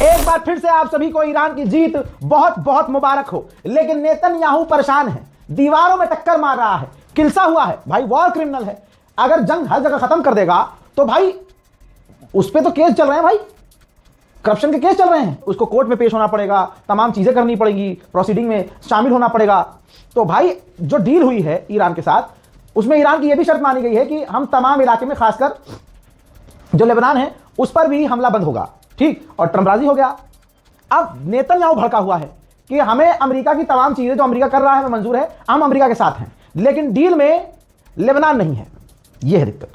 एक बार फिर से आप सभी को ईरान की जीत बहुत बहुत मुबारक हो। लेकिन नेतन्याहू परेशान है, दीवारों में टक्कर मार रहा है, किलसा हुआ है भाई, वॉर क्रिमिनल है। अगर जंग हर जगह खत्म कर देगा तो भाई उस पर तो केस चल रहे हैं भाई, करप्शन के केस चल रहे हैं, उसको कोर्ट में पेश होना पड़ेगा, तमाम चीजें करनी पड़ेंगी, प्रोसीडिंग में शामिल होना पड़ेगा। तो भाई जो डील हुई है ईरान के साथ, उसमें ईरान की यह भी शर्त मानी गई है कि हम तमाम इलाके में, खासकर जो लेबनान है उस पर भी हमला बंद होगा, ठीक। और ट्रंप राजी हो गया। अब नेतन्याहू भड़का हुआ है कि हमें अमेरिका की तमाम चीजें जो अमेरिका कर रहा है हमें मंजूर है, हम अमेरिका के साथ हैं, लेकिन डील में लेबनान नहीं है। यह है दिक्कत,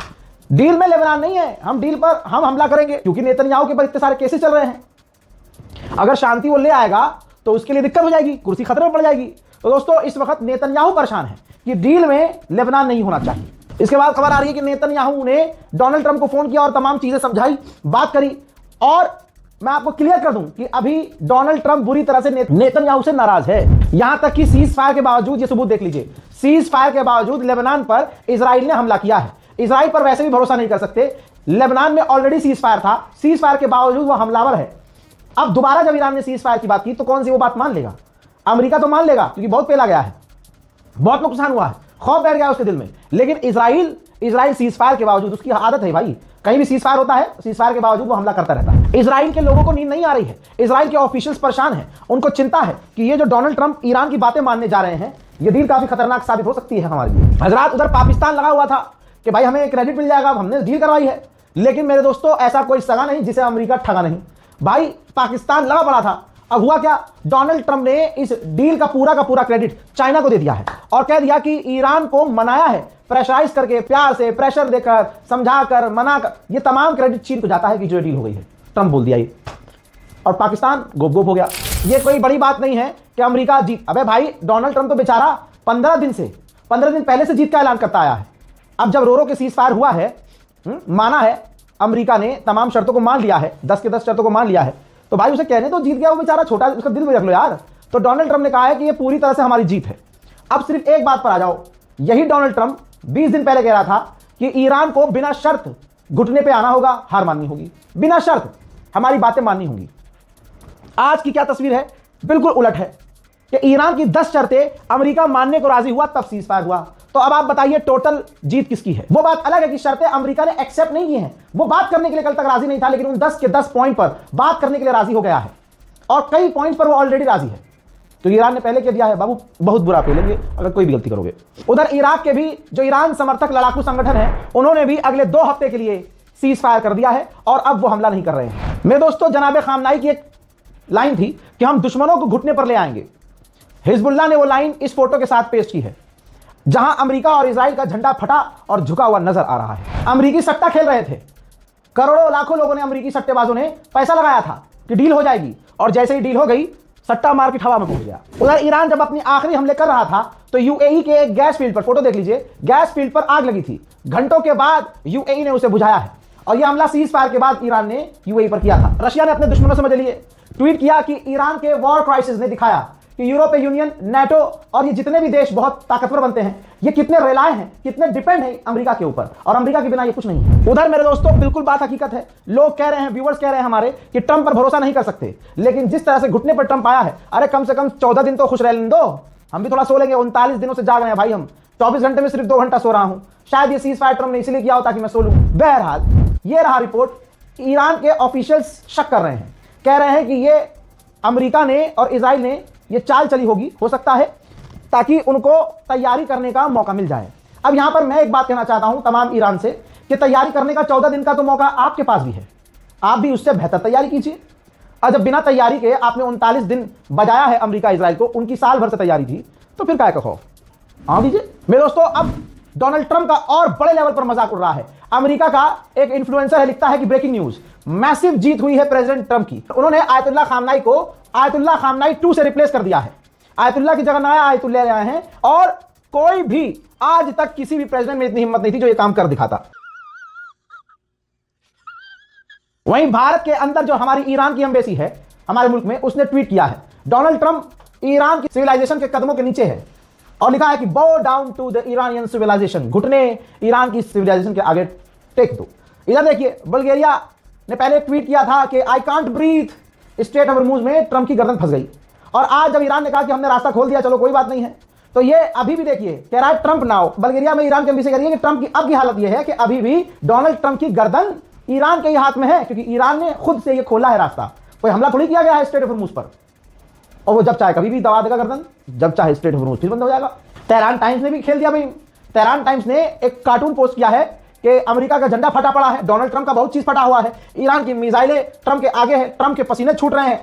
डील में लेबनान नहीं है, हम डील पर हम हमला करेंगे, क्योंकि नेतन्याहू के ऊपर इतने सारे केसेस चल रहे हैं। अगर शांति वो ले आएगा तो उसके लिए दिक्कत हो जाएगी, कुर्सी खतरे में पड़ जाएगी। तो दोस्तों इस वक्त नेतन्याहू परेशान है कि डील में लेबनान नहीं होना चाहिए। इसके बाद खबर आ रही है कि नेतन्याहू ने डोनाल्ड ट्रंप को फोन किया और तमाम चीजें समझाई, बात करी। और मैं आपको क्लियर कर दूं कि अभी डोनाल्ड ट्रंप बुरी तरह से नेतन्याहू से नाराज है। यहां तक कि सीज फायर के बावजूद, ये सबूत देख लीजिए, सीज फायर के बावजूद लेबनान पर इजराइल ने हमला किया है। इजराइल पर वैसे भी भरोसा नहीं कर सकते, लेबनान में ऑलरेडी सीज फायर था, सीज फायर के बावजूद वह हमलावर है। अब दोबारा जब ईरान ने सीज फायर की बात की तो कौन सी वो बात मान लेगा? अमेरिका तो मान लेगा क्योंकि बहुत पेला गया है, बहुत नुकसान हुआ है, खौफ बैठ गया उसके दिल में। लेकिन इजराइल सीज फायर के बावजूद, उसकी आदत है भाई, कहीं भी सीज फायर होता है, सीज फायर के बावजूद वो हमला करता रहता है। इजराइल के लोगों को नींद नहीं आ रही है, इजराइल के ऑफिशियल्स परेशान हैं, उनको चिंता है कि ये जो डोनाल्ड ट्रंप ईरान की बातें मानने जा रहे हैं, ये डील काफी खतरनाक साबित हो सकती है हमारे लिए। हजरात, उधर पाकिस्तान लगा हुआ था कि भाई हमें क्रेडिट मिल जाएगा, हमने डील करवाई है। लेकिन मेरे दोस्तों ऐसा कोई सगा नहीं जिसे अमेरिका ठगा नहीं। भाई पाकिस्तान लगा पड़ा था, अब हुआ क्या? डोनाल्ड ट्रंप ने इस डील का पूरा क्रेडिट चाइना को दे दिया है और कह दिया कि ईरान को मनाया है, प्रेशराइज करके, प्यार से, प्रेशर देकर, समझाकर, मनाकर, ये तमाम क्रेडिट चीन को जाता है कि जो डील हो गई है, ट्रंप बोल दिया ये, और पाकिस्तान गोप हो गया। ये कोई बड़ी बात नहीं है कि अमेरिका जीत। अबे भाई डोनाल्ड ट्रंप तो बेचारा 15 दिन पहले से जीत का ऐलान करता आया है। अब जब रो के सीज फायर हुआ है, माना है, अमेरिका ने तमाम शर्तों को मान लिया है, 10 के 10 शर्तों को मान लिया है, तो भाई उसे कहने तो जीत गया वो बेचारा, छोटा, उसका दिल में रख लो यार। तो डोनाल्ड ट्रंप ने कहा है कि ये पूरी तरह से हमारी जीत है। अब सिर्फ एक बात पर आ जाओ, यही डोनाल्ड ट्रंप 20 दिन पहले कह रहा था कि ईरान को बिना शर्त घुटने पे आना होगा, हार माननी होगी, बिना शर्त हमारी बातें माननी होंगी। आज की क्या तस्वीर है? बिल्कुल उलट है कि ईरान की 10 शर्तें अमेरिका मानने को राजी हुआ, तब सीज फायर हुआ। तो अब आप बताइए टोटल जीत किसकी है? वो बात अलग है कि शर्तें अमेरिका ने एक्सेप्ट नहीं की हैं, वो बात करने के लिए कल तक राजी नहीं था, लेकिन उन 10 के 10 पॉइंट पर बात करने के लिए राजी हो गया है और कई पॉइंट पर वो ऑलरेडी राजी है। तो ईरान ने पहले कह दिया है बाबू बहुत बुरा पेलेंगे अगर कोई भी गलती करोगे। उधर इराक के भी जो ईरान समर्थक लड़ाकू संगठन है, उन्होंने भी अगले 2 हफ्ते के लिए सीज फायर कर दिया है और अब वो हमला नहीं कर रहे हैं। मेरे दोस्तों, जनाब खामनाई की एक लाइन थी कि हम दुश्मनों को घुटने पर ले आएंगे। हिजबुल्लाह ने वो लाइन इस फोटो के साथ पेश की है, जहां अमेरिका और इजराइल का झंडा फटा और झुका हुआ नजर आ रहा है। अमेरिकी सट्टा खेल रहे थे, करोड़ों लाखों लोगों ने, अमेरिकी सट्टेबाजों ने पैसा लगाया था कि डील हो जाएगी, और जैसे ही डील हो गई सट्टा मार्केट हवा में पहुंच गया। उधर ईरान जब अपनी आखिरी हमले कर रहा था तो यूएई के एक गैस फील्ड पर, फोटो देख लीजिए, गैस फील्ड पर आग लगी थी। घंटों के बाद यूएई ने उसे बुझाया है और यह हमला सीज फायर के बाद ईरान ने यूएई पर किया था। रशिया ने अपने दुश्मनों से मजे लिए, ट्वीट किया कि ईरान के वॉर क्राइसिस ने दिखाया कि यूरोपीय यूनियन, नाटो और ये जितने भी देश बहुत ताकतवर बनते हैं, ये कितने रिलाय हैं, कितने डिपेंड हैं अमेरिका के ऊपर, और अमेरिका के बिना ये कुछ नहीं है। उधर मेरे दोस्तों बिल्कुल बात हकीकत है। लोग कह रहे हैं, व्यूअर्स कह रहे हैं हमारे, कि ट्रंप पर भरोसा नहीं कर सकते, लेकिन जिस तरह से घुटने पर ट्रंप आया है, अरे कम से कम 14 दिन तो खुश रह लेने दो, हम भी थोड़ा सो लेंगे। 39 दिनों से जाग रहे हैं भाई, हम 24 घंटे में सिर्फ 2 घंटा सो रहा हूं। शायद ये सीज फायर ट्रंप ने इसलिए किया हो ताकि मैं सो लूं। बहरहाल ये रहा रिपोर्ट। ईरान के ऑफिशियल्स शक कर रहे हैं, कह रहे हैं कि ये अमेरिका ने और इजराइल ने ये चाल चली होगी, हो सकता है, ताकि उनको तैयारी करने का मौका मिल जाए। अब यहां पर मैं एक बात कहना चाहता हूं तमाम ईरान से कि तैयारी करने का 14 दिन का तो मौका आपके पास भी है, आप भी उससे बेहतर तैयारी कीजिए। और जब बिना तैयारी के आपने 39 दिन बजाया है अमेरिका इजराइल को, उनकी साल भर से तैयारी थी, तो फिर क्या खौफ? हाँ दीजिए। मेरे दोस्तों, अब डोनाल्ड ट्रंप का और बड़े लेवल पर मजाक उड़ रहा है। अमेरिका का एक इन्फ्लुएंसर है, लिखता है कि ब्रेकिंग न्यूज, मैसिव जीत हुई है प्रेसिडेंट ट्रंप की। उन्होंने आयतुल्लाह खामनाई को आयतुल्लाह खामनाई 2 से रिप्लेस कर दिया है। आयतुल्लाह की जगह नया आयतुल्लाह ले आए हैं, और कोई भी आज तक किसी भी प्रेसिडेंट में इतनी हिम्मत नहीं थी जो ये काम कर दिखाता। वहीं भारत के अंदर जो हमारी ईरान की एम्बेसी है हमारे मुल्क में, उसने ट्वीट किया है, डोनाल्ड ट्रंप ईरान की सिविलाइजेशन के कदमों के नीचे है, और लिखा है कि bow down to the Iranian civilization, घुटने ईरान की सिविलाइजेशन के आगे टेक दो। इधर देखिए, बल्गेरिया ने पहले ट्वीट किया था कि I can't breathe, strait of Hormuz में ट्रंप की गर्दन फंस गई। और आज जब ईरान ने कहा कि हमने रास्ता खोल दिया, चलो कोई बात नहीं है, तो ये अभी भी देखिए कह रहा है ट्रंप नाउ। बल्गेरिया में ईरान के एम्बेसी कह रही है कि ट्रंप की अब की हालत ये है कि अभी भी डोनाल्ड ट्रंप की गर्दन ईरान के ही हाथ में है, क्योंकि ईरान ने खुद से ये खोला है रास्ता। कोई हमला थोड़ी किया गया है स्ट्रेट ऑफ हॉर्मुज पर, और वो जब चाहे कभी भी दबा देगा गर्दन, जब चाहे स्ट्रेट ऑफ हॉर्मुज फिर बंद हो जाएगा। तेहरान टाइम्स ने भी खेल दिया भाई। तेहरान टाइम्स ने एक कार्टून पोस्ट किया है कि अमेरिका का झंडा फटा पड़ा है, डोनाल्ड ट्रंप का बहुत चीज फटा हुआ है, ईरान की मिसाइलें ट्रंप के आगे है, ट्रंप के पसीने छूट रहे हैं।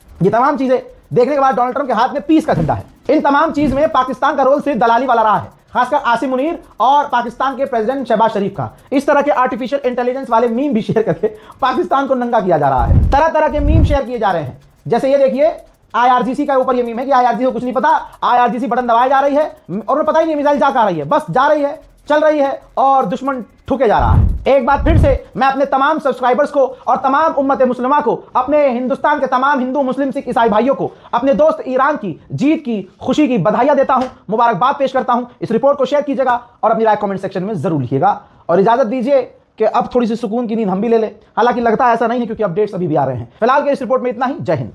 ये तमाम चीजें देखने के बाद डोनाल्ड ट्रंप के हाथ में पीस का झंडा है। इन तमाम चीज में पाकिस्तान का रोल सिर्फ दलाली वाला रहा है, खासकर आसिम मुनीर और पाकिस्तान के प्रेसिडेंट शहबाज शरीफ का। इस तरह के आर्टिफिशियल इंटेलिजेंस वाले मीम भी शेयर करके पाकिस्तान को नंगा किया जा रहा है। तरह तरह के मीम शेयर किए जा रहे हैं, जैसे ये देखिए IRGC का ऊपर ये मीम है कि IRGC को कुछ नहीं पता, IRGC बटन दबाए जा रही है और पता ही नहीं मिसाइल जा रही है, बस जा रही है, चल रही है और दुश्मन ठुके जा रहा है। एक बार फिर से मैं अपने तमाम सब्सक्राइबर्स को और तमाम उम्मत मुस्लिमा को, अपने हिंदुस्तान के तमाम हिंदू मुस्लिम सिख ईसाई भाइयों को, अपने दोस्त ईरान की जीत की खुशी की बधाइयां देता हूं, मुबारकबाद पेश करता हूं। इस रिपोर्ट को शेयर कीजिएगा और अपनी राय कमेंट सेक्शन में जरूर लिखिएगा। और इजाजत दीजिए कि अब थोड़ी सी सुकून की नींद हम भी ले लें। हालांकि लगता है ऐसा नहीं है, क्योंकि अपडेट्स अभी भी आ रहे हैं। फिलहाल के इस रिपोर्ट में इतना ही। जय हिंद।